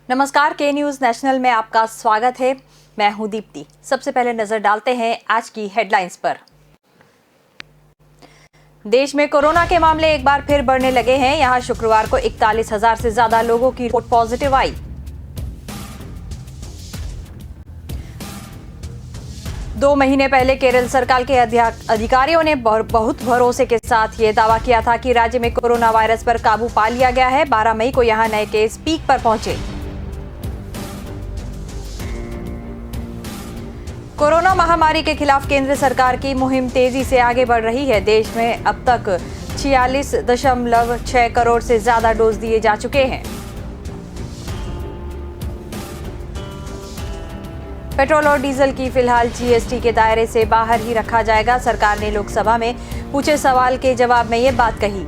नमस्कार, के news national में आपका स्वागत है। मैं हूं दीप्ति। सबसे पहले नजर डालते हैं आज की हेडलाइंस पर। देश में कोरोना के मामले एक बार फिर बढ़ने लगे हैं। यहां शुक्रवार को 41,000 से ज्यादा लोगों की रिपोर्ट पॉजिटिव आई। दो महीने पहले केरल सरकार के अधिकारियों ने बहुत भरोसे के साथ ये दावा किया था कि राज्य में कोरोना वायरस पर काबू पा लिया गया है। 12 मई को यहां नए केस पीक पर पहुंचे। कोरोना महामारी के खिलाफ केंद्र सरकार की मुहिम तेजी से आगे बढ़ रही है। देश में अब तक 46.6 करोड़ से ज्यादा डोज दिए जा चुके हैं। पेट्रोल और डीजल की फिलहाल जीएसटी के दायरे से बाहर ही रखा जाएगा। सरकार ने लोकसभा में पूछे सवाल के जवाब में ये बात कही।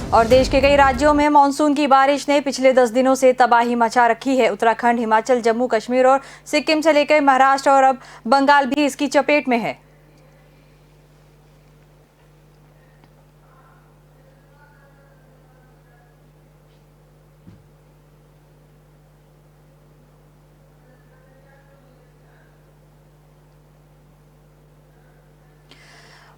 और देश के कई राज्यों में मानसून की बारिश ने पिछले 10 दिनों से तबाही मचा रखी है। उत्तराखंड, हिमाचल, जम्मू कश्मीर और सिक्किम से लेकर महाराष्ट्र और अब बंगाल भी इसकी चपेट में है।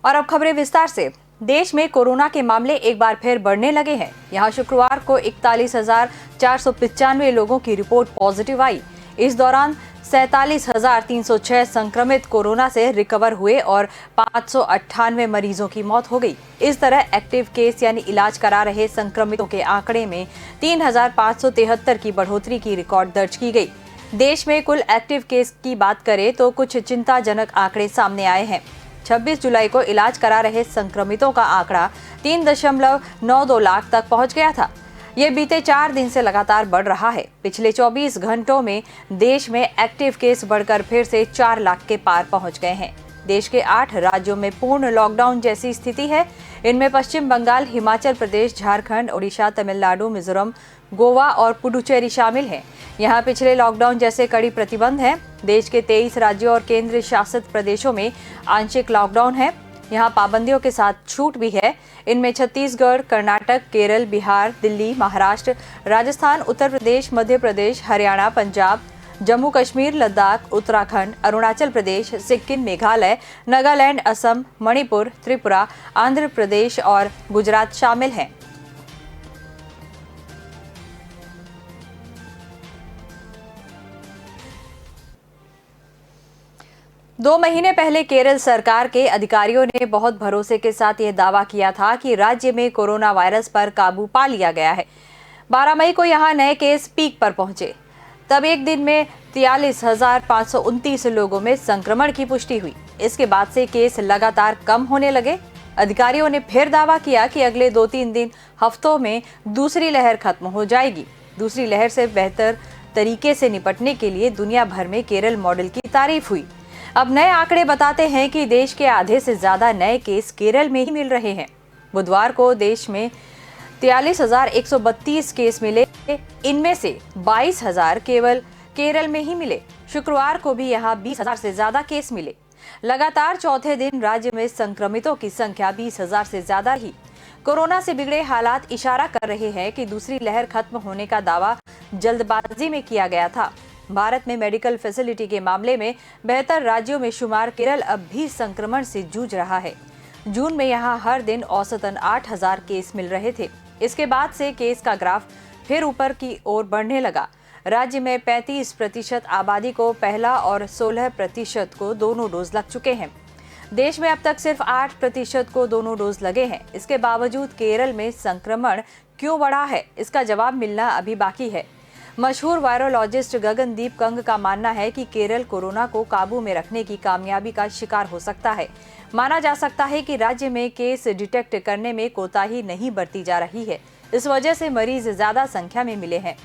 और अब खबरें विस्तार से। देश में कोरोना के मामले एक बार फिर बढ़ने लगे हैं। यहां शुक्रवार को 41,495 लोगों की रिपोर्ट पॉजिटिव आई। इस दौरान 47,306 संक्रमित कोरोना से रिकवर हुए और 598 मरीजों की मौत हो गई। इस तरह एक्टिव केस यानी इलाज करा रहे संक्रमितों के आंकड़े में 3,573 की बढ़ोतरी की रिकॉर्ड दर्ज की गई। देश में कुल एक्टिव केस की बात करें तो कुछ चिंताजनक आंकड़े सामने आए हैं। 26 जुलाई को इलाज करा रहे संक्रमितों का आंकड़ा 3.92 लाख तक पहुंच गया था। ये बीते 4 दिन से लगातार बढ़ रहा है। पिछले 24 घंटों में देश में एक्टिव केस बढ़कर फिर से 4 लाख के पार पहुंच गए हैं। देश के 8 राज्यों में पूर्ण लॉकडाउन जैसी स्थिति है। इनमें पश्चिम बंगाल, हिमाचल प्रदेश, झारखंड, ओडिशा, तमिलनाडु, मिजोरम, गोवा और पुडुचेरी शामिल हैं। यहाँ पिछले लॉकडाउन जैसे कड़ी प्रतिबंध हैं। देश के 23 राज्यों और केंद्र शासित प्रदेशों में आंशिक लॉकडाउन है। यहाँ पाबंदियों के साथ छूट भी है। इनमें छत्तीसगढ़, कर्नाटक, केरल, बिहार, दिल्ली, महाराष्ट्र, राजस्थान, उत्तर प्रदेश, मध्य प्रदेश, हरियाणा, पंजाब, जम्मू कश्मीर, लद्दाख, उत्तराखंड, अरुणाचल प्रदेश, सिक्किम, मेघालय, नागालैंड, असम, मणिपुर, त्रिपुरा, आंध्र प्रदेश और गुजरात शामिल हैं। दो महीने पहले केरल सरकार के अधिकारियों ने बहुत भरोसे के साथ यह दावा किया था कि राज्य में कोरोना वायरस पर काबू पा लिया गया है। 12 मई को यहां नए केस पीक पर पहुंचे। तब एक दिन में 43,529 लोगों में संक्रमण की पुष्टि हुई। इसके बाद से केस लगातार कम होने लगे। अधिकारियों ने फिर दावा किया कि अगले 2-3 हफ्तों में दूसरी लहर खत्म हो जाएगी। दूसरी लहर से बेहतर तरीके से निपटने के लिए दुनिया भर में केरल मॉडल की तारीफ हुई। अब नए आंकड़े बताते हैं कि देश के आधे से ज्यादा नए केस केरल में ही मिल रहे हैं। बुधवार को देश में 43,132 केस मिले। इनमें से 22,000 केवल केरल में ही मिले। शुक्रवार को भी यहां 20,000 से ज्यादा केस मिले। लगातार चौथे दिन राज्य में संक्रमितों की संख्या 20,000 से ज्यादा रही। कोरोना से बिगड़े हालात इशारा कर रहे हैं कि दूसरी लहर खत्म होने का दावा जल्दबाजी में किया गया था। भारत में मेडिकल फैसिलिटी के मामले में बेहतर राज्यों में शुमार केरल अब भी संक्रमण से जूझ रहा है। जून में यहां हर दिन औसतन 8,000 केस मिल रहे थे। इसके बाद से केस का ग्राफ फिर ऊपर की ओर बढ़ने लगा। राज्य में 35% आबादी को पहला और 16% को दोनों डोज लग चुके हैं। देश में अब तक सिर्फ 8% को दोनों डोज लगे हैं। इसके बावजूद केरल में संक्रमण क्यों बढ़ा है, इसका जवाब मिलना अभी बाकी है। मशहूर वायरोलॉजिस्ट गगनदीप कंग का मानना है कि केरल कोरोना को काबू में रखने की कामयाबी का शिकार हो सकता है। माना जा सकता है कि राज्य में केस डिटेक्ट करने में कोताही नहीं बरती जा रही है। इस वजह से मरीज ज्यादा संख्या में मिले हैं।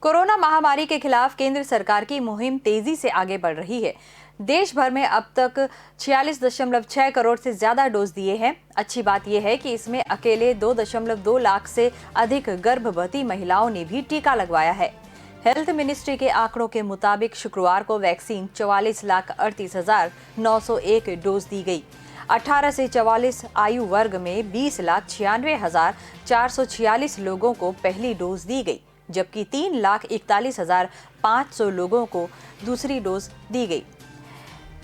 कोरोना महामारी के खिलाफ केंद्र सरकार की मुहिम तेजी से आगे बढ़ रही है। देश भर में अब तक 46.6 करोड़ से ज्यादा डोज दिए हैं। अच्छी बात यह है कि इसमें अकेले 2.2 लाख से अधिक गर्भवती महिलाओं ने भी टीका लगवाया है। हेल्थ मिनिस्ट्री के आंकड़ों के मुताबिक शुक्रवार को वैक्सीन 44,38,901 डोज दी गई। 18 से 44 आयु वर्ग में 20,96,446 लोगों को पहली डोज दी गई, जबकि 3,41,500 लोगों को दूसरी डोज दी गई।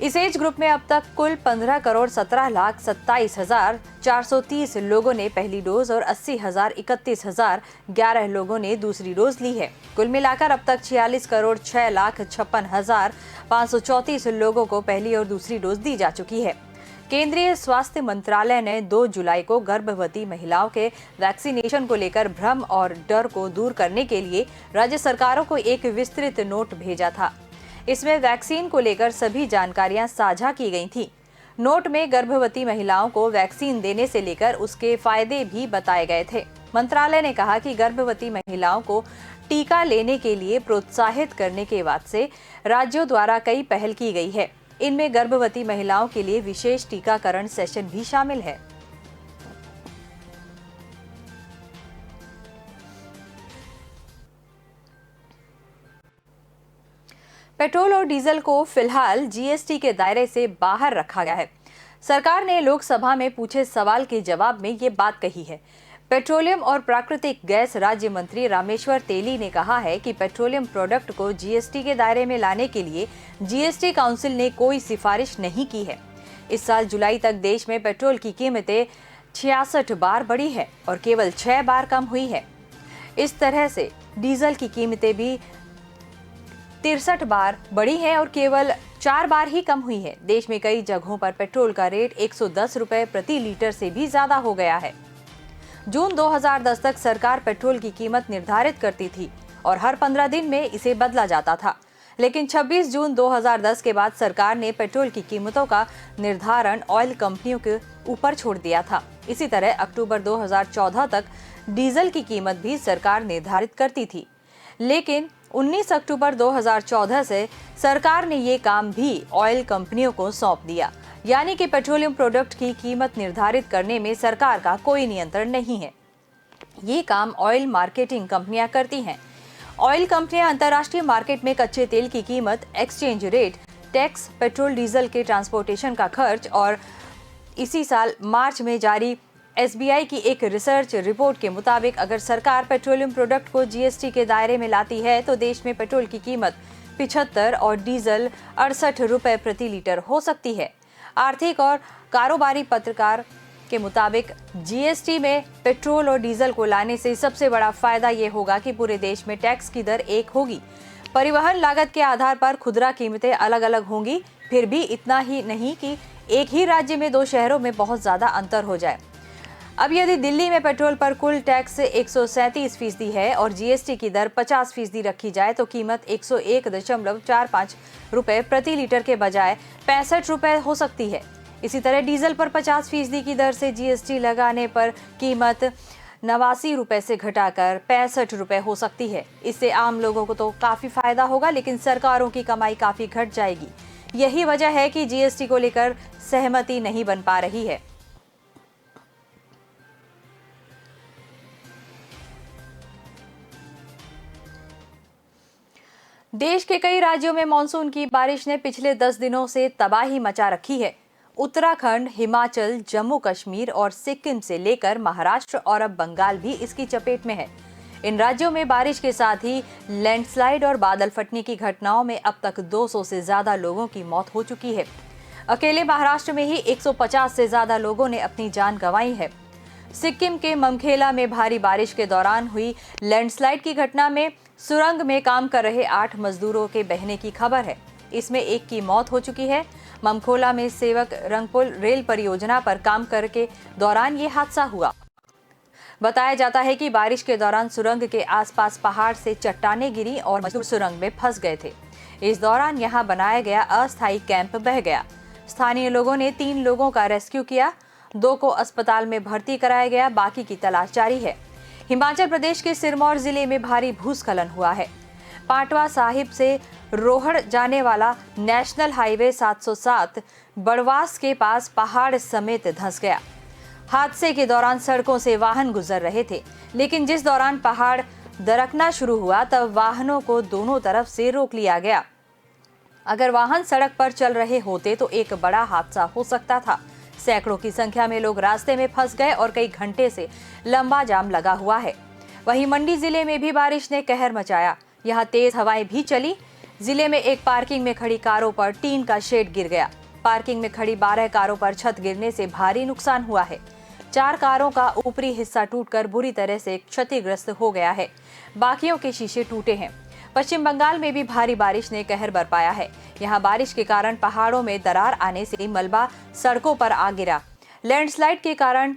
इस एज ग्रुप में अब तक कुल 15,17,27,430 लोगों ने पहली डोज और 80,31,011 लोगों ने दूसरी डोज ली है। कुल मिलाकर अब तक 46,06,56,534 लोगों को पहली और दूसरी डोज दी जा चुकी है। केंद्रीय स्वास्थ्य मंत्रालय ने 2 जुलाई को गर्भवती महिलाओं के वैक्सीनेशन को लेकर भ्रम और डर को दूर करने के लिए राज्य सरकारों को एक विस्तृत नोट भेजा था। इसमें वैक्सीन को लेकर सभी जानकारियां साझा की गई थी। नोट में गर्भवती महिलाओं को वैक्सीन देने से लेकर उसके फायदे भी बताए गए थे। मंत्रालय ने कहा कि गर्भवती महिलाओं को टीका लेने के लिए प्रोत्साहित करने के बाद से राज्यों द्वारा कई पहल की गई है। इनमें गर्भवती महिलाओं के लिए विशेष टीकाकरण सेशन भी शामिल है। पेट्रोल और डीजल को फिलहाल जीएसटी के दायरे से बाहर रखा गया है। सरकार ने लोकसभा में पूछे सवाल के जवाब में ये बात कही है। पेट्रोलियम और प्राकृतिक गैस राज्य मंत्री रामेश्वर तेली ने कहा है कि पेट्रोलियम प्रोडक्ट को जीएसटी के दायरे में लाने के लिए जीएसटी काउंसिल ने कोई सिफारिश नहीं की है। इस साल जुलाई तक देश में पेट्रोल की कीमतें 66 बार बढ़ी है और केवल 6 बार कम हुई है। इस तरह से डीजल की कीमतें भी 63 बार बढ़ी है और केवल 4 बार ही कम हुई है। देश में कई जगहों पर पेट्रोल का रेट 110 रुपए प्रति लीटर से भी ज्यादा हो गया है। जून 2010 तक सरकार पेट्रोल की कीमत निर्धारित करती थी और हर 15 दिन में इसे बदला जाता था, लेकिन 26 जून 2010 के बाद सरकार ने पेट्रोल की कीमतों का निर्धारण ऑयल कंपनियों के ऊपर छोड़ दिया था। इसी तरह अक्टूबर 2014 तक डीजल की कीमत भी सरकार निर्धारित करती थी, लेकिन 19 अक्टूबर 2014 से सरकार ने ये काम भी ऑयल कंपनियों को सौंप दिया। यानी कि पेट्रोलियम प्रोडक्ट की कीमत निर्धारित करने में सरकार का कोई नियंत्रण नहीं है। ये काम ऑयल मार्केटिंग कंपनियां करती हैं। ऑयल कंपनियां अंतर्राष्ट्रीय मार्केट में कच्चे तेल की कीमत, exchange rate, tax, petrol diesel के ट्रांसपोर्टेशन का खर्च और इसी साल मार्च में जारी एसबीआई की एक रिसर्च रिपोर्ट के मुताबिक अगर सरकार पेट्रोलियम प्रोडक्ट को जीएसटी के दायरे में लाती है तो देश में पेट्रोल की कीमत 75 और डीजल 68 रुपए प्रति लीटर हो सकती है। आर्थिक और कारोबारी पत्रकार के मुताबिक जीएसटी में पेट्रोल और डीजल को लाने से सबसे बड़ा फायदा ये होगा कि पूरे देश में टैक्स की दर एक होगी। परिवहन लागत के आधार पर खुदरा कीमतें अलग अलग होंगी। फिर भी इतना ही नहीं कि एक ही राज्य में 2 शहरों में बहुत ज्यादा अंतर हो जाए। अब यदि दिल्ली में पेट्रोल पर कुल टैक्स 137% है और जीएसटी की दर 50% रखी जाए तो कीमत 101.45 रुपए प्रति लीटर के बजाय 65 रुपए हो सकती है। इसी तरह डीजल पर 50% की दर से जीएसटी लगाने पर कीमत 89 रुपए से घटाकर 65 रुपए हो सकती है। इससे आम लोगों को तो काफी फायदा होगा, लेकिन सरकारों की कमाई काफी घट जाएगी। यही वजह है कि जीएसटी को लेकर सहमति नहीं बन पा रही है। देश के कई राज्यों में मानसून की बारिश ने पिछले 10 दिनों से तबाही मचा रखी है। उत्तराखंड, हिमाचल, जम्मू कश्मीर और सिक्किम से लेकर महाराष्ट्र और अब बंगाल भी इसकी चपेट में है। इन राज्यों में बारिश के साथ ही लैंडस्लाइड और बादल फटने की घटनाओं में अब तक 200 से ज्यादा लोगों की मौत हो चुकी है। अकेले महाराष्ट्र में ही 150 से ज्यादा लोगों ने अपनी जान गंवाई है। सिक्किम के ममखेला में भारी बारिश के दौरान हुई लैंडस्लाइड की घटना में सुरंग में काम कर रहे 8 मजदूरों के बहने की खबर है। इसमें एक की मौत हो चुकी है। ममखोला में सेवक रंगपुल रेल परियोजना पर काम करके दौरान ये हादसा हुआ। बताया जाता है कि बारिश के दौरान सुरंग के आसपास पहाड़ से चट्टानें गिरी और मजदूर सुरंग में फंस गए थे। इस दौरान यहां बनाया गया अस्थायी कैंप बह गया। स्थानीय लोगों ने 3 लोगों का रेस्क्यू किया, 2 को अस्पताल में भर्ती कराया गया, बाकी की तलाश जारी है। हिमाचल प्रदेश के सिरमौर जिले में भारी भूस्खलन हुआ है। पाटवा साहिब से रोहड़ जाने वाला नेशनल हाईवे 707 बड़वास के पास पहाड़ समेत धंस गया। हादसे के दौरान सड़कों से वाहन गुजर रहे थे, लेकिन जिस दौरान पहाड़ दरकना शुरू हुआ तब वाहनों को दोनों तरफ से रोक लिया गया। अगर वाहन सड़क पर चल रहे होते तो एक बड़ा हादसा हो सकता था। सैकड़ों की संख्या में लोग रास्ते में फंस गए और कई घंटे से लंबा जाम लगा हुआ है। वहीं मंडी जिले में भी बारिश ने कहर मचाया। यहां तेज हवाएं भी चली। जिले में एक पार्किंग में खड़ी कारों पर टीन का शेड गिर गया। पार्किंग में खड़ी 12 कारों पर छत गिरने से भारी नुकसान हुआ है। 4 कारों का ऊपरी हिस्सा टूटकर बुरी तरह से क्षतिग्रस्त हो गया है। बाकियों के शीशे टूटे हैं। पश्चिम बंगाल में भी भारी बारिश ने कहर बरपाया है। यहां बारिश के कारण पहाड़ों में दरार आने से मलबा सड़कों पर आ गिरा। लैंडस्लाइड के कारण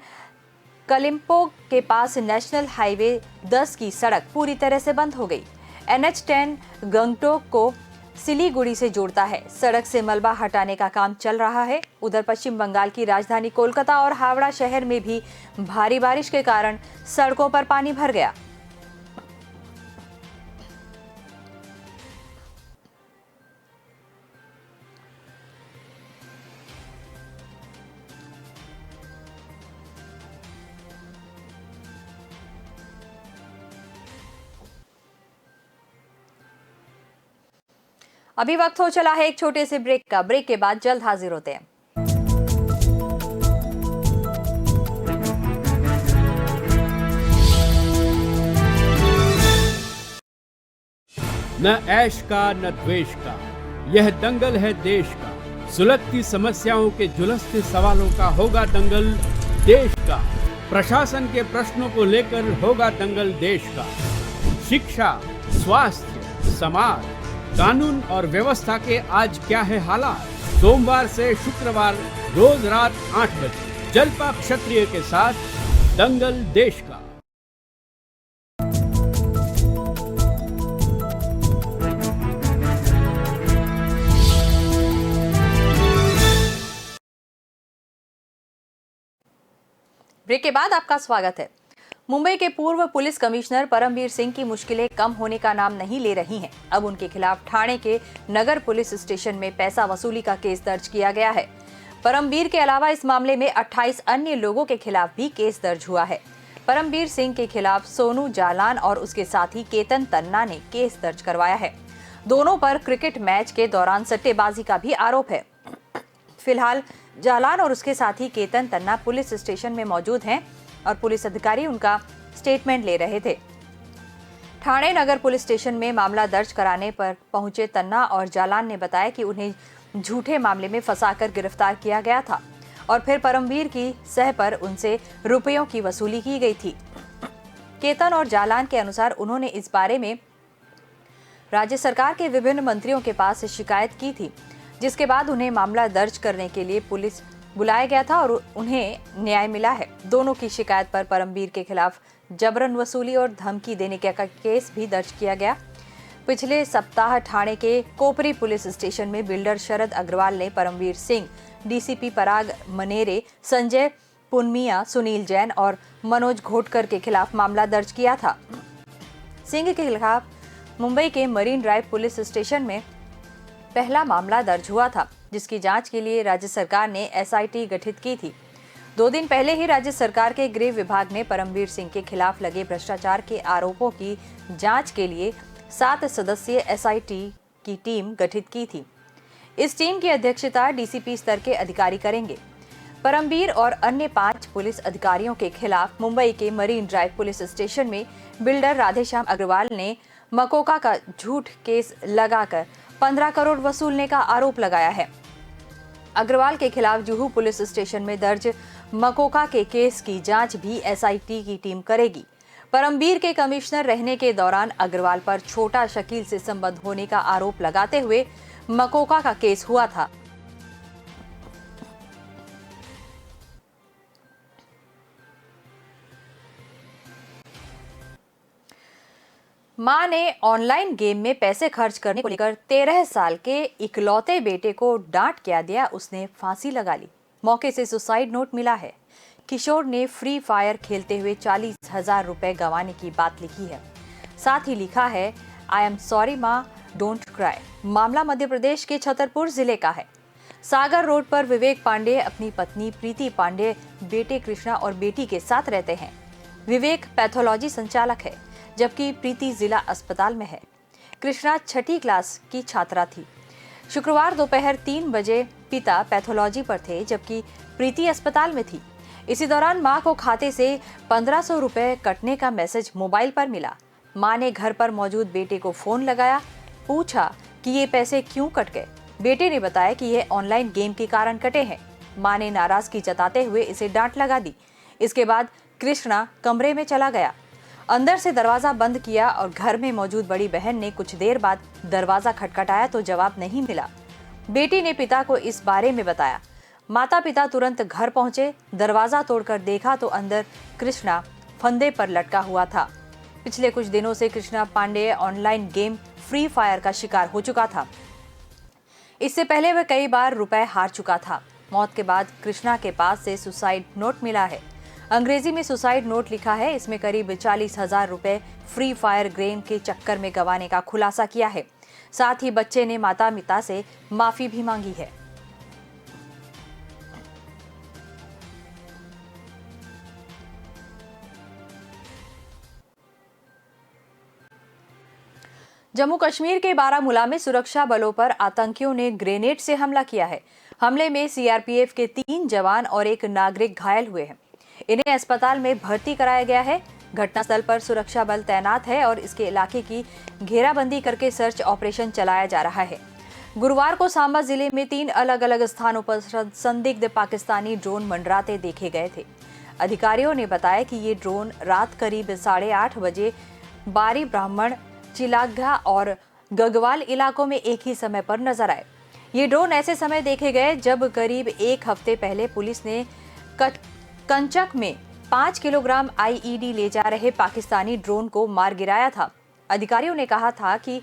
कलिम्पोंग के पास नेशनल हाईवे 10 की सड़क पूरी तरह से बंद हो गई। NH10 गंगटोक को सिलीगुड़ी से जोड़ता है। सड़क से मलबा हटाने का काम चल रहा है। उधर पश्चिम बंगाल की राजधानी कोलकाता और हावड़ा शहर में भी भारी बारिश के कारण सड़कों पर पानी भर गया। अभी वक्त हो चला है एक छोटे से ब्रेक का। ब्रेक के बाद जल्द हाजिर होते हैं। न ऐश का न द्वेष का, यह दंगल है देश का। सुलगती समस्याओं के झुलसते सवालों का होगा दंगल देश का। प्रशासन के प्रश्नों को लेकर होगा दंगल देश का। शिक्षा, स्वास्थ्य, समाज, कानून और व्यवस्था के आज क्या है हालात। सोमवार से शुक्रवार रोज रात 8 बजे जलपा क्षत्रिय के साथ दंगल देश का। ब्रेक के बाद आपका स्वागत है। मुंबई के पूर्व पुलिस कमिश्नर परमबीर सिंह की मुश्किलें कम होने का नाम नहीं ले रही हैं। अब उनके खिलाफ ठाणे के नगर पुलिस स्टेशन में पैसा वसूली का केस दर्ज किया गया है। परमबीर के अलावा इस मामले में 28 अन्य लोगों के खिलाफ भी केस दर्ज हुआ है। परमबीर सिंह के खिलाफ सोनू जालान और उसके साथी केतन तन्ना ने केस दर्ज करवाया है। दोनों पर क्रिकेट मैच के दौरान सट्टेबाजी का भी आरोप है। फिलहाल जालान और उसके साथी केतन तन्ना पुलिस स्टेशन में मौजूद हैं और पुलिस अधिकारी उनका स्टेटमेंट ले रहे थे। ठाणे नगर पुलिस स्टेशन में मामला दर्ज कराने पर पहुंचे तन्ना और जालान ने बताया कि उन्हें झूठे मामले में फंसाकर गिरफ्तार किया गया था और फिर परमबीर की सह पर उनसे रुपयों की वसूली की गई थी। केतन और जालान के अनुसार उन्होंने इस बारे में राज्य सरकार के विभिन्न मंत्रियों के पास शिकायत की थी, जिसके बाद उन्हें मामला दर्ज करने के लिए पुलिस बुलाया गया था और उन्हें न्याय मिला है। दोनों की शिकायत पर परमबीर के खिलाफ जबरन वसूली और धमकी देने का केस भी दर्ज किया गया। पिछले सप्ताह ठाणे के कोपरी पुलिस स्टेशन में बिल्डर शरद अग्रवाल ने परमबीर सिंह, डीसीपी पराग मनेरे, संजय पुनमिया, सुनील जैन और मनोज घोटकर के खिलाफ मामला दर्ज किया था। सिंह के खिलाफ मुंबई के मरीन ड्राइव पुलिस स्टेशन में पहला मामला दर्ज हुआ था, जिसकी जांच के लिए राज्य सरकार ने SIT गठित की थी। 2 दिन पहले ही राज्य सरकार के गृह विभाग ने परमबीर सिंह के खिलाफ लगे भ्रष्टाचार के आरोपों की जांच के लिए 7 सदस्यीय SIT की टीम गठित की थी। इस टीम की अध्यक्षता DCP स्तर के अधिकारी करेंगे। परमबीर और अन्य 5 पुलिस अधिकारियों के खिलाफ मुंबई के मरीन ड्राइव पुलिस स्टेशन में बिल्डर राधेश्याम अग्रवाल ने मकोका का झूठ केस लगाकर 15 करोड़ वसूलने का आरोप लगाया है। अग्रवाल के खिलाफ जुहू पुलिस स्टेशन में दर्ज मकोका के केस की जांच भी SIT की टीम करेगी। परमबीर के कमिश्नर रहने के दौरान अग्रवाल पर छोटा शकील से संबंध होने का आरोप लगाते हुए मकोका का केस हुआ था। मां ने ऑनलाइन गेम में पैसे खर्च करने को लेकर 13 साल के इकलौते बेटे को डांट क्या दिया, उसने फांसी लगा ली। मौके से सुसाइड नोट मिला है। किशोर ने फ्री फायर खेलते हुए 40,000 रुपए गंवाने की बात लिखी है। साथ ही लिखा है, आई एम सॉरी माँ, डोंट क्राई। मामला मध्य प्रदेश के छतरपुर जिले का है। सागर रोड पर विवेक पांडे अपनी पत्नी प्रीति पांडे, बेटे कृष्णा और बेटी के साथ रहते हैं। विवेक पैथोलॉजी संचालक है, जबकि प्रीति जिला अस्पताल में है। कृष्णा 6ठी क्लास की छात्रा थी। शुक्रवार दोपहर 3 बजे पिता पैथोलॉजी पर थे, जबकि प्रीति अस्पताल में थी। इसी दौरान मां को खाते से 1500 रुपए कटने का मैसेज मोबाइल पर मिला। मां ने घर पर मौजूद बेटे को फोन लगाया, पूछा कि ये पैसे क्यों कट गए। बेटे ने बताया कि ये ऑनलाइन गेम के कारण कटे हैं। मां ने नाराजगी जताते हुए इसे डांट लगा दी। इसके बाद कृष्णा कमरे में चला गया, अंदर से दरवाजा बंद किया और घर में मौजूद बड़ी बहन ने कुछ देर बाद दरवाजा खटखटाया तो जवाब नहीं मिला। बेटी ने पिता को इस बारे में बताया। माता पिता तुरंत घर पहुंचे। दरवाजा तोड़कर देखा तो अंदर कृष्णा फंदे पर लटका हुआ था। पिछले कुछ दिनों से Krishna Pandey online game free fire का शिकार हो चुका था। इससे पहले वह कई बार रुपए हार चुका था। मौत के बाद कृष्णा के पास से सुसाइड नोट मिला है। अंग्रेजी में सुसाइड नोट लिखा है। इसमें करीब 40,000 रुपए फ्री फायर गेम के चक्कर में गंवाने का खुलासा किया है। साथ ही बच्चे ने माता पिता से माफी भी मांगी है। जम्मू कश्मीर के बारामूला में सुरक्षा बलों पर आतंकियों ने ग्रेनेड से हमला किया है। हमले में सीआरपीएफ के 3 जवान और एक नागरिक घायल हुए हैं। इन्हें अस्पताल में भर्ती कराया गया है। घटनास्थल पर सुरक्षा बल तैनात है और इसके इलाके की घेराबंदी करके सर्च ऑपरेशन चलाया जा रहा है। गुरुवार को सांबा जिले में 3 अलग अलग स्थानों पर संदिग्ध पाकिस्तानी ड्रोन मंडराते देखे गए थे। अधिकारियों ने बताया कि ये ड्रोन रात करीब 8:30 बजे बारी ब्राह्मण, चिलागा और गगवाल इलाकों में एक ही समय पर नजर आए। ये ड्रोन ऐसे समय देखे गए जब करीब 1 हफ्ते पहले पुलिस ने कंचक में 5 किलोग्राम आईईडी ले जा रहे पाकिस्तानी ड्रोन को मार गिराया था। अधिकारियों ने कहा था कि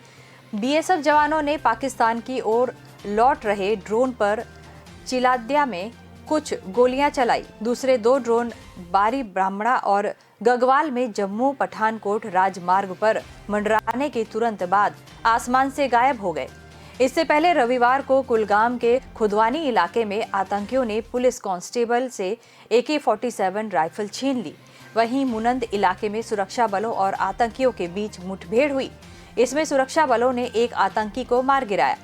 बीएसएफ जवानों ने पाकिस्तान की ओर लौट रहे ड्रोन पर चिलाद्या में कुछ गोलियां चलाई। दूसरे 2 ड्रोन बारी ब्राह्मणा और गगवाल में जम्मू पठानकोट राजमार्ग पर मंडराने के तुरंत बाद आसमान से गायब हो गए। इससे पहले रविवार को कुलगाम के खुदवानी इलाके में आतंकियों ने पुलिस कांस्टेबल से AK-47 राइफल छीन ली। वहीं मुनंद इलाके में सुरक्षा बलों और आतंकियों के बीच मुठभेड़ हुई। इसमें सुरक्षा बलों ने एक आतंकी को मार गिराया।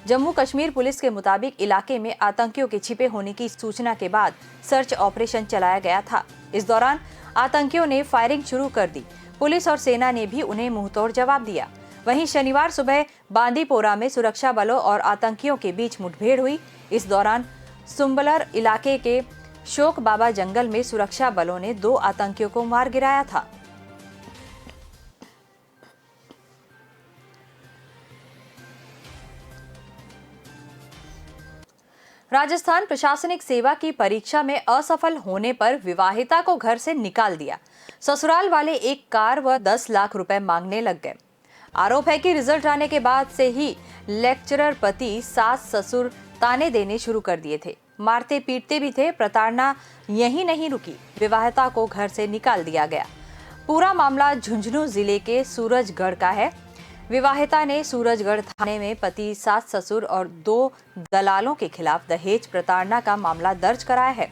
जम्मू कश्मीर पुलिस के मुताबिक इलाके में आतंकियों के छिपे होने की सूचना के बाद सर्च ऑपरेशन चलाया गया था। इस दौरान आतंकियों ने फायरिंग शुरू कर दी। पुलिस और सेना ने भी उन्हें मुंहतोड़ जवाब दिया। वहीं शनिवार सुबह बांदीपोरा में सुरक्षा बलों और आतंकियों के बीच मुठभेड़ हुई। इस दौरान सुम्बलर इलाके के शोक बाबा जंगल में सुरक्षा बलों ने 2 आतंकियों को मार गिराया था। राजस्थान प्रशासनिक सेवा की परीक्षा में असफल होने पर विवाहिता को घर से निकाल दिया। ससुराल वाले एक कार व 10 लाख रुपए मांगने लग गए। आरोप है कि रिजल्ट आने के बाद से ही लेक्चरर पति सास ससुर ताने देने शुरू कर दिए थे, मारते पीटते भी थे। प्रताड़ना यहीं नहीं रुकी, विवाहिता को घर से निकाल दिया गया। पूरा मामला झुंझुनू जिले के सूरजगढ़ का है। विवाहिता ने सूरजगढ़ थाने में पति, सास ससुर और 2 दलालों के खिलाफ दहेज प्रताड़ना का मामला दर्ज कराया है।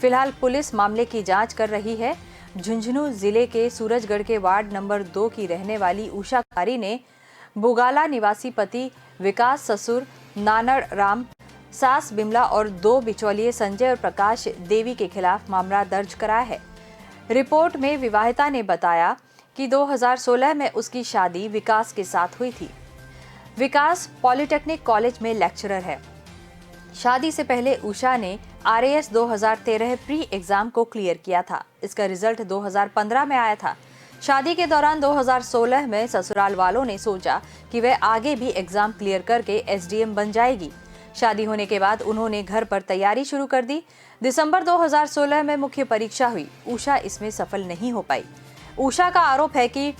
फिलहाल पुलिस मामले की जांच कर रही है। झुंझुनू जिले के सूरजगढ़ के वार्ड नंबर 2 की रहने वाली उषा कारी ने बुगाला निवासी पति विकास, ससुर नानड़ राम, सास बिमला और 2 बिचौलिए संजय और प्रकाश देवी के खिलाफ मामला दर्ज कराया है। रिपोर्ट में विवाहिता ने बताया कि 2016 में उसकी शादी विकास के साथ हुई थी। विकास पॉलिटेक्निक कॉलेज में लेक्चरर है। शादी से पहले उषा ने RAS 2013 प्री एग्जाम को क्लियर किया था। इसका रिजल्ट 2015 में आया था। शादी के दौरान 2016 में ससुराल वालों ने सोचा कि वह आगे भी एग्जाम क्लियर करके SDM बन जाएगी। शादी होने के बाद उन्होंने घर पर तैयारी शुरू कर दी। दिसंबर 2016 में मुख्य परीक्षा हुई। उषा इसमें सफल नहीं हो पाई। उषा का आरोप है कि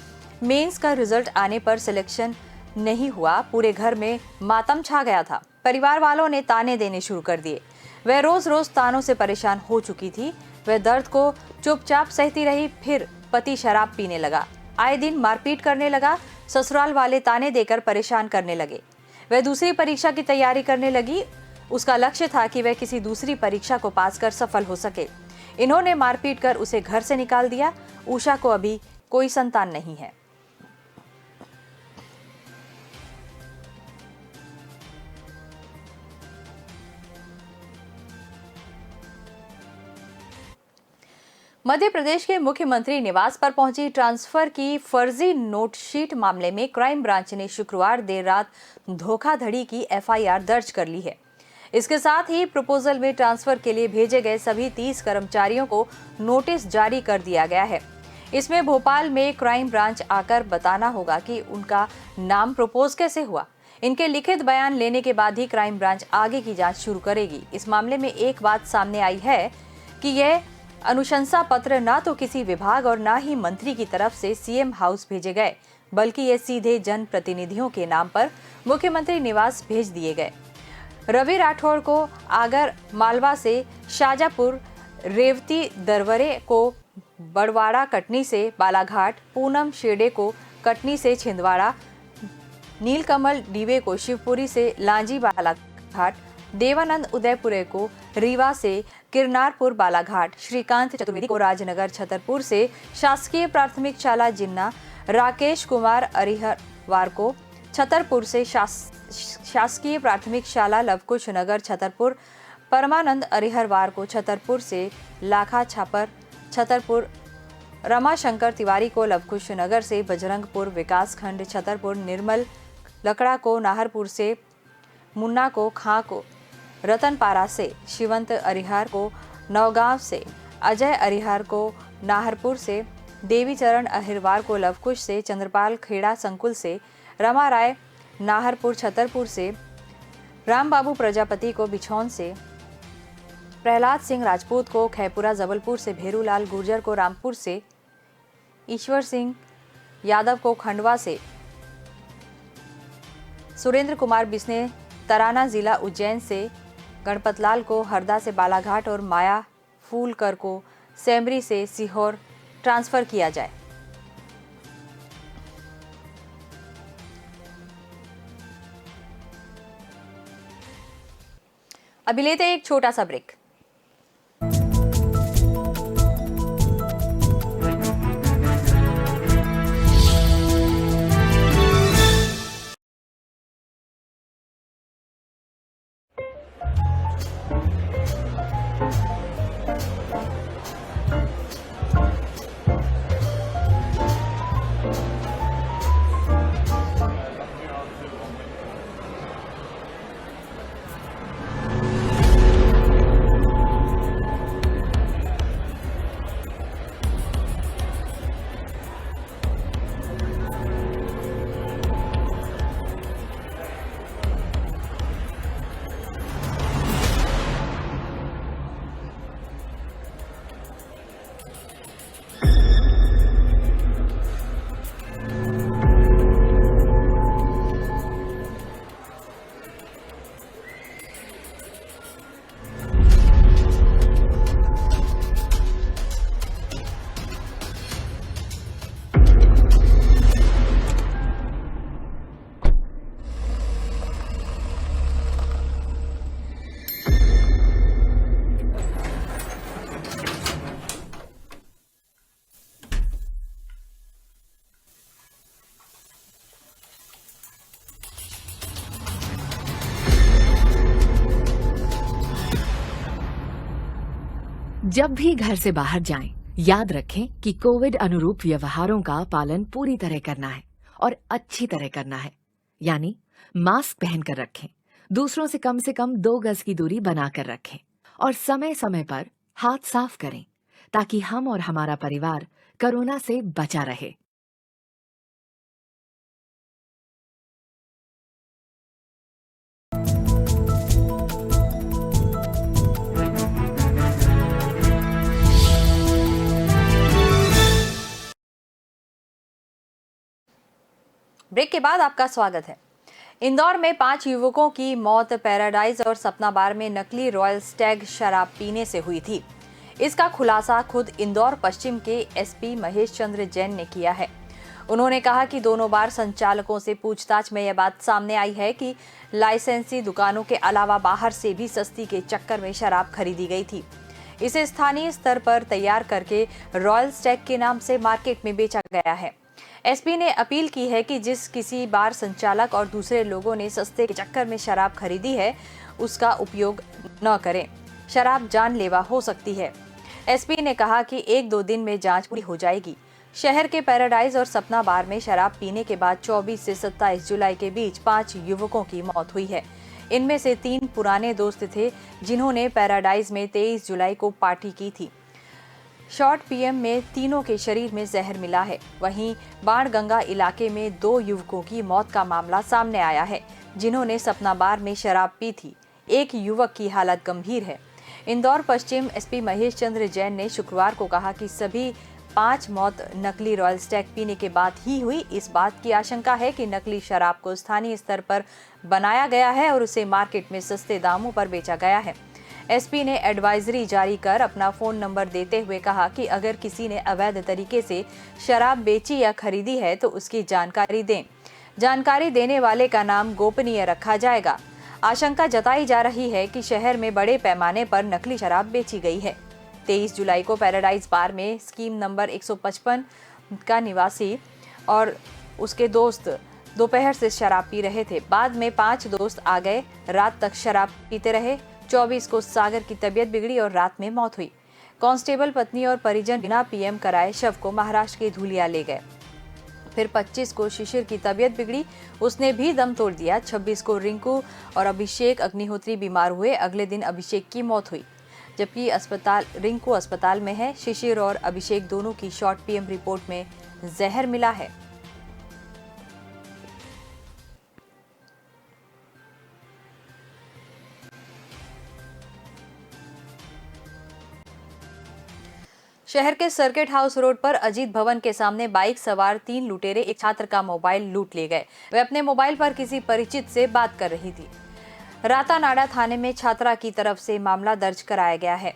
मेंस का रिजल्ट आने पर सिलेक्शन नहीं हुआ। पूरे घर में मातम छा गया था। परिवार वालों ने ताने देने शुरू कर दिए। वह रोज रोज तानों से परेशान हो चुकी थी। वह दर्द को चुपचाप सहती रही। फिर पति शराब पीने लगा, आए दिन मारपीट करने लगा। ससुराल वाले ताने देकर परेशान करने लगे। वह दूसरी परीक्षा की तैयारी करने लगी। उसका लक्ष्य था कि वह किसी दूसरी परीक्षा को पास कर सफल हो सके। इन्होंने मारपीट कर उसे घर से निकाल दिया। उषा को अभी कोई संतान नहीं है। मध्य प्रदेश के मुख्यमंत्री निवास पर पहुंची ट्रांसफर की फर्जी नोटशीट मामले में क्राइम ब्रांच ने शुक्रवार देर रात धोखाधड़ी की एफआईआर दर्ज कर ली है। इसके साथ ही प्रपोजल में ट्रांसफर के लिए भेजे गए सभी 30 कर्मचारियों को नोटिस जारी कर दिया गया है। इसमें भोपाल में क्राइम ब्रांच आकर बताना होगा कि उनका नाम प्रपोज कैसे हुआ। इनके लिखित बयान लेने के बाद ही क्राइम ब्रांच आगे की जांच शुरू करेगी। इस मामले में एक बात सामने आई है कि यह अनुशंसा पत्र न तो किसी विभाग और न ही मंत्री की तरफ से सीएम हाउस भेजे गए, बल्कि ये सीधे जनप्रतिनिधियों के नाम पर मुख्यमंत्री निवास भेज दिए गए। रवि राठौड़ को आगर मालवा से शाजापुर, रेवती दरवरे को बड़वाड़ा कटनी से बालाघाट, पूनम शेडे को कटनी से छिंदवाड़ा, नीलकमल डीवे को शिवपुरी से लांजी बालाघाट, देवानंद उदयपुरे को रीवा से किरनारपुर बालाघाट, श्रीकांत चतुर्वेदी को राजनगर छतरपुर से शासकीय प्राथमिक शाला जिन्ना, राकेश कुमार अरिहरवार को छतरपुर से शासकीय प्राथमिक शाला लवकुश नगर छतरपुर, परमानंद अरिहरवार को छतरपुर से लाखा छापर छतरपुर, रमाशंकर तिवारी को लवकुश नगर से बजरंगपुर विकासखंड छतरपुर, निर्मल लकड़ा को नाहरपुर से, मुन्ना को खां को रतनपारा से, शिवंत अरिहार को नौगांव से, अजय अरिहार को नाहरपुर से, देवीचरण अहिरवार को लवकुश से, चंद्रपाल खेड़ा संकुल से, रमा राय नाहरपुर छतरपुर से, रामबाबू प्रजापति को बिछौन से, प्रहलाद सिंह राजपूत को खैपुरा जबलपुर से, भेरूलाल गुर्जर को रामपुर से, ईश्वर सिंह यादव को खंडवा से, सुरेंद्र कुमार बिस्ने तराना जिला उज्जैन से, गणपतलाल को हरदा से बालाघाट और माया फूलकर को सेमरी से सीहोर ट्रांसफर किया जाए। अभी लेते हैं एक छोटा सा ब्रेक। जब भी घर से बाहर जाएं, याद रखें कि कोविड अनुरूप व्यवहारों का पालन पूरी तरह करना है और अच्छी तरह करना है। यानी मास्क पहनकर रखें, दूसरों से कम 2 गज की दूरी बनाकर रखें और समय समय पर हाथ साफ करें ताकि हम और हमारा परिवार कोरोना से बचा रहे। ब्रेक के बाद आपका स्वागत है। इंदौर में 5 युवकों की मौत पैराडाइज और सपना बार में नकली रॉयल स्टैग शराब पीने से हुई थी। इसका खुलासा खुद इंदौर पश्चिम के एसपी महेश चंद्र जैन ने किया है। उन्होंने कहा कि दोनों बार संचालकों से पूछताछ में यह बात सामने आई है कि लाइसेंसी दुकानों के अलावा बाहर से भी सस्ती के चक्कर में शराब खरीदी गई थी। इसे स्थानीय स्तर पर तैयार करके रॉयल स्टैग के नाम से मार्केट में बेचा गया है। एसपी ने अपील की है कि जिस किसी बार संचालक और दूसरे लोगों ने सस्ते के चक्कर में शराब खरीदी है उसका उपयोग न करें। शराब जानलेवा हो सकती है। एसपी ने कहा कि 1-2 दिन में जांच पूरी हो जाएगी। शहर के पैराडाइज और सपना बार में शराब पीने के बाद 24 से 27 जुलाई के बीच 5 युवकों की मौत हुई है। इनमें से 3 पुराने दोस्त थे जिन्होंने पैराडाइज में 23 जुलाई को पार्टी की थी। शॉर्ट पीएम में तीनों के शरीर में जहर मिला है। वहीं बाणगंगा इलाके में 2 युवकों की मौत का मामला सामने आया है जिन्होंने सपना बार में शराब पी थी। एक युवक की हालत गंभीर है। इंदौर पश्चिम एसपी महेश चंद्र जैन ने शुक्रवार को कहा कि सभी 5 मौत नकली रॉयल स्टैग पीने के बाद ही हुई। इस बात की आशंका है कि नकली शराब को स्थानीय स्तर पर बनाया गया है और उसे मार्केट में सस्ते दामों पर बेचा गया है। एसपी ने एडवाइजरी जारी कर अपना फोन नंबर देते हुए कहा कि अगर किसी ने अवैध तरीके से शराब बेची या खरीदी है तो उसकी जानकारी दें। जानकारी देने वाले का नाम गोपनीय रखा जाएगा। आशंका जताई जा रही है कि शहर में बड़े पैमाने पर नकली शराब बेची गई है। 23 जुलाई को पैराडाइज बार में स्कीम नंबर 155 का निवासी और उसके दोस्त दोपहर से शराब पी रहे थे। बाद में 5 दोस्त आ गए, रात तक शराब पीते रहे। 24 को सागर की तबीयत बिगड़ी और रात में मौत हुई। कांस्टेबल पत्नी और परिजन बिना पीएम कराए शव को महाराष्ट्र के धूलिया ले गए। फिर 25 को शिशिर की तबीयत बिगड़ी, उसने भी दम तोड़ दिया। 26 को रिंकू और अभिषेक अग्निहोत्री बीमार हुए। अगले दिन अभिषेक की मौत हुई, जबकि रिंकू अस्पताल में है। शिशिर और अभिषेक दोनों की शॉर्ट पीएम रिपोर्ट में जहर मिला है। शहर के सर्किट हाउस रोड पर अजीत भवन के सामने बाइक सवार 3 लुटेरे एक छात्र का मोबाइल लूट ले गए। वे अपने मोबाइल पर किसी परिचित से बात कर रही थी। रातानाडा थाने में छात्रा की तरफ से मामला दर्ज कराया गया है।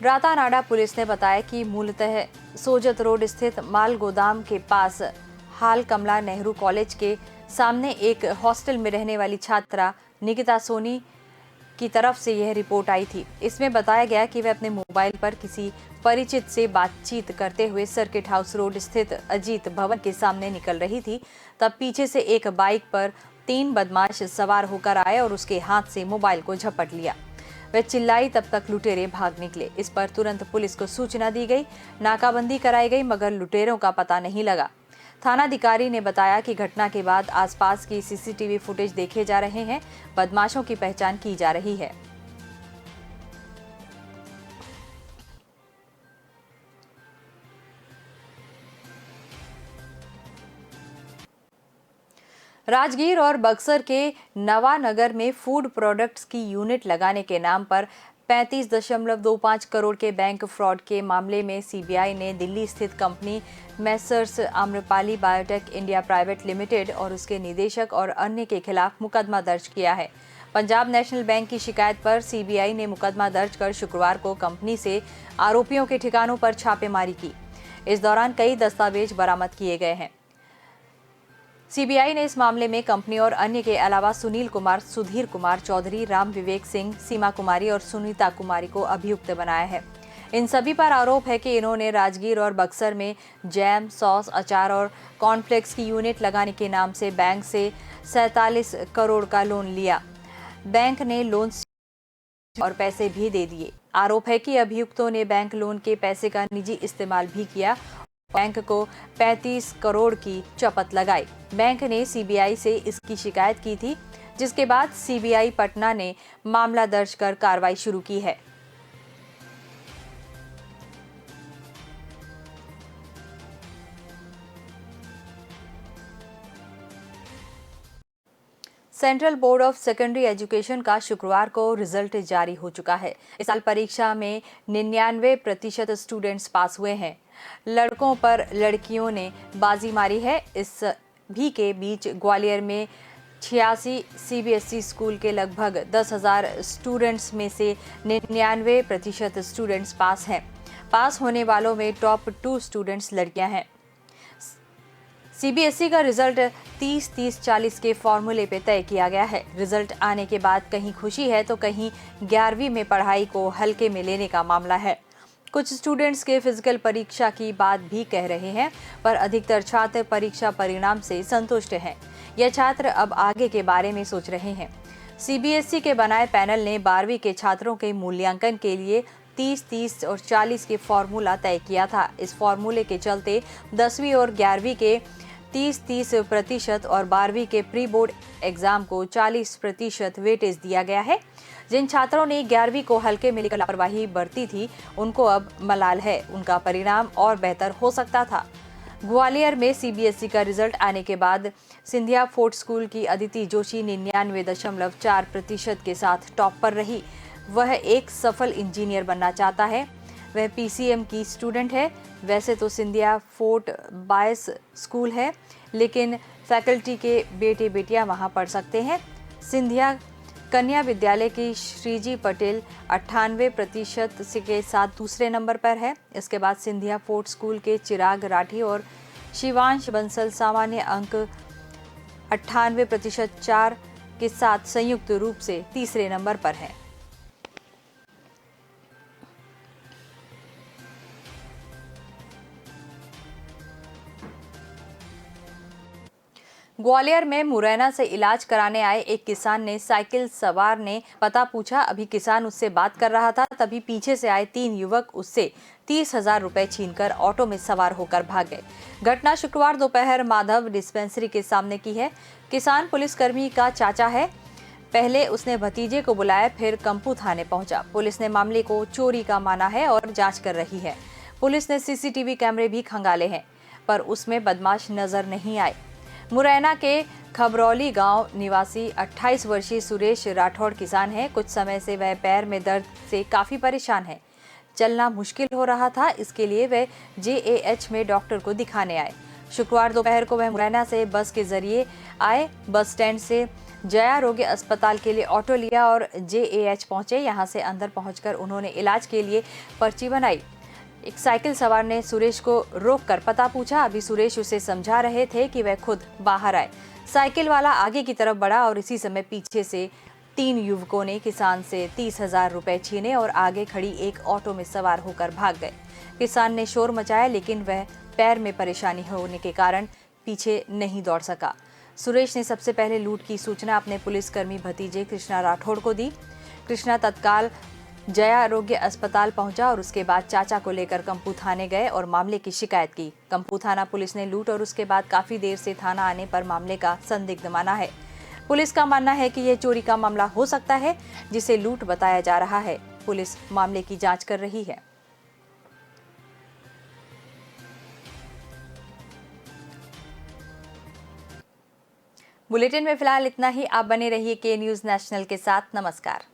रातानाडा पुलिस ने बताया कि मूलतः सोजत रोड स्थित माल गोदाम के पास हाल कमला नेहरू कॉलेज के सामने एक हॉस्टल में रहने वाली छात्रा निकिता सोनी की तरफ से यह रिपोर्ट आई थी। इसमें बताया गया कि वे अपने मोबाइल पर किसी परिचित से बातचीत करते हुए सर्किट हाउस रोड स्थित अजीत भवन के सामने निकल रही थी। तब पीछे से एक बाइक पर 3 बदमाश सवार होकर आए और उसके हाथ से मोबाइल को झपट लिया। वह चिल्लाई, तब तक लुटेरे भाग निकले। इस पर तुरंत पुलिस को सूचना दी गई, नाकाबंदी कराई गई, मगर लुटेरों का पता नहीं लगा। थानाधिकारी ने बताया कि घटना के बाद आसपास की सीसीटीवी फुटेज देखे जा रहे हैं। बदमाशों की पहचान की जा रही है। राजगीर और बक्सर के नवानगर में फूड प्रोडक्ट्स की यूनिट लगाने के नाम पर 35.25 करोड़ के बैंक फ्रॉड के मामले में सीबीआई ने दिल्ली स्थित company Messrs Amrapali biotech India private limited और उसके निदेशक और अन्य के खिलाफ मुकदमा दर्ज किया है। पंजाब नेशनल बैंक की शिकायत पर सीबीआई ने मुकदमा दर्ज कर शुक्रवार को कंपनी से आरोपियों के ठिकानों पर छापेमारी की। इस दौरान कई दस्तावेज बरामद किए गए हैं। सीबीआई ने इस मामले में कंपनी और अन्य के अलावा सुनील कुमार, सुधीर कुमार चौधरी, राम विवेक सिंह, सीमा कुमारी और सुनीता कुमारी को अभियुक्त बनाया है। इन सभी पर आरोप है कि इन्होंने राजगीर और बक्सर में जैम, सॉस, अचार और कॉर्नफ्लेक्स की यूनिट लगाने के नाम से बैंक से 47 करोड़ का लोन लिया। बैंक ने लोन और पैसे भी दे दिए। आरोप है कि अभियुक्तों ने बैंक लोन के पैसे का निजी इस्तेमाल भी किया। बैंक को 35 करोड़ की चपत लगाई। बैंक ने सीबीआई से इसकी शिकायत की थी, जिसके बाद सीबीआई पटना ने मामला दर्ज कर कार्रवाई शुरू की है। Central board of secondary education का शुक्रवार को रिजल्ट जारी हो चुका है। इस साल परीक्षा में 99% स्टूडेंट्स पास हुए हैं। लड़कों पर लड़कियों ने बाजी मारी है। इस भी के बीच ग्वालियर में 86 सीबीएसई स्कूल के लगभग 10,000 स्टूडेंट्स में से 99% स्टूडेंट्स पास हैं। पास होने वालों में टॉप 2 स्टूडेंट्स लड़कियां हैं। सीबीएसई का रिजल्ट 30-30-40 के फॉर्मूले पे तय किया गया है। रिजल्ट आने के बाद कहीं खुशी है तो कहीं 11वीं में पढ़ाई को हल्के में लेने का मामला है। कुछ स्टूडेंट्स के फिजिकल परीक्षा की बात भी कह रहे हैं, पर अधिकतर छात्र परीक्षा परिणाम से संतुष्ट हैं। यह छात्र अब आगे के बारे में सोच रहे हैं। सीबीएसई के बनाए पैनल ने 12वीं के छात्रों के मूल्यांकन के लिए 30-30 और 40 के फॉर्मूला तय किया था। इस फॉर्मूले के चलते 10वीं और 11वीं के 30-30% और 12वीं के प्री बोर्ड एग्जाम को 40% वेटेज दिया गया है। जिन छात्रों ने 11वीं को हल्के में लेकर लापरवाही बरती थी, उनको अब मलाल है, उनका परिणाम और बेहतर हो सकता था। ग्वालियर में सीबीएसई का रिजल्ट आने के बाद सिंधिया फोर्ट स्कूल की अदिति जोशी 99.4% के साथ टॉप पर रही। वह एक सफल इंजीनियर बनना चाहता है। वह पीसीएम की स्टूडेंट है। वैसे तो सिंधिया फोर्ट बॉयज स्कूल है, लेकिन फैकल्टी के बेटे बेटियां वहां पढ़ सकते हैं। सिंधिया कन्या विद्यालय की श्रीजी पटेल 98% के साथ दूसरे नंबर पर है। इसके बाद सिंधिया फोर्ट स्कूल के चिराग राठी और शिवांश बंसल सामान्य अंक 98% के साथ संयुक्त रूप से तीसरे नंबर पर है। ग्वालियर में मुरैना से इलाज कराने आए एक किसान ने साइकिल सवार ने पता पूछा। अभी किसान उससे बात कर रहा था, तभी पीछे से आए 3 युवक उससे 30,000 रुपए छीनकर ऑटो में सवार होकर भाग गए। घटना शुक्रवार दोपहर माधव डिस्पेंसरी के सामने की है। किसान पुलिसकर्मी का चाचा है। पहले उसने भतीजे को बुलाया, फिर कंपू थाने पहुंचा। पुलिस ने मामले को चोरी का माना है और जांच कर रही है। पुलिस ने सीसीटीवी कैमरे भी खंगाले हैं, पर उसमें बदमाश नजर नहीं आए। मुरैना के खबरौली गांव निवासी 28 वर्षीय सुरेश राठौड़ किसान है। कुछ समय से वह पैर में दर्द से काफी परेशान है। चलना मुश्किल हो रहा था, इसके लिए वह जेएएच में डॉक्टर को दिखाने आए। शुक्रवार दोपहर को वह मुरैना से बस के जरिए आए। बस स्टैंड से जया आरोग्य अस्पताल के लिए ऑटो लिया और जेएएच पहुंचे। यहां से अंदर पहुंचकर उन्होंने इलाज के लिए पर्ची बनाई। एक साइकिल सवार ने सुरेश को रोककर पता पूछा। अभी सुरेश उसे समझा रहे थे कि वह खुद बाहर आए। साइकिल वाला आगे की तरफ बढ़ा और इसी समय पीछे से 3 युवकों ने किसान से 30,000 रुपए छीने और आगे खड़ी एक ऑटो में सवार होकर भाग गए। किसान ने शोर मचाया, लेकिन वह पैर में परेशानी होने के कारण पीछे नहीं दौड़ सका। सुरेश ने सबसे पहले लूट की सूचना अपने पुलिसकर्मी भतीजे कृष्णा राठौड़ को दी। कृष्णा तत्काल जया आरोग्य अस्पताल पहुंचा और उसके बाद चाचा को लेकर कंपू थाने गए और मामले की शिकायत की। कंपू थाना पुलिस ने लूट और उसके बाद काफी देर से थाना आने पर मामले का संदिग्ध माना है। पुलिस का मानना है कि यह चोरी का मामला हो सकता है, जिसे लूट बताया जा रहा है। पुलिस मामले की जांच कर रही है। बुलेटिन में फिलहाल इतना ही। आप बने रहिए के न्यूज नेशनल के साथ। नमस्कार।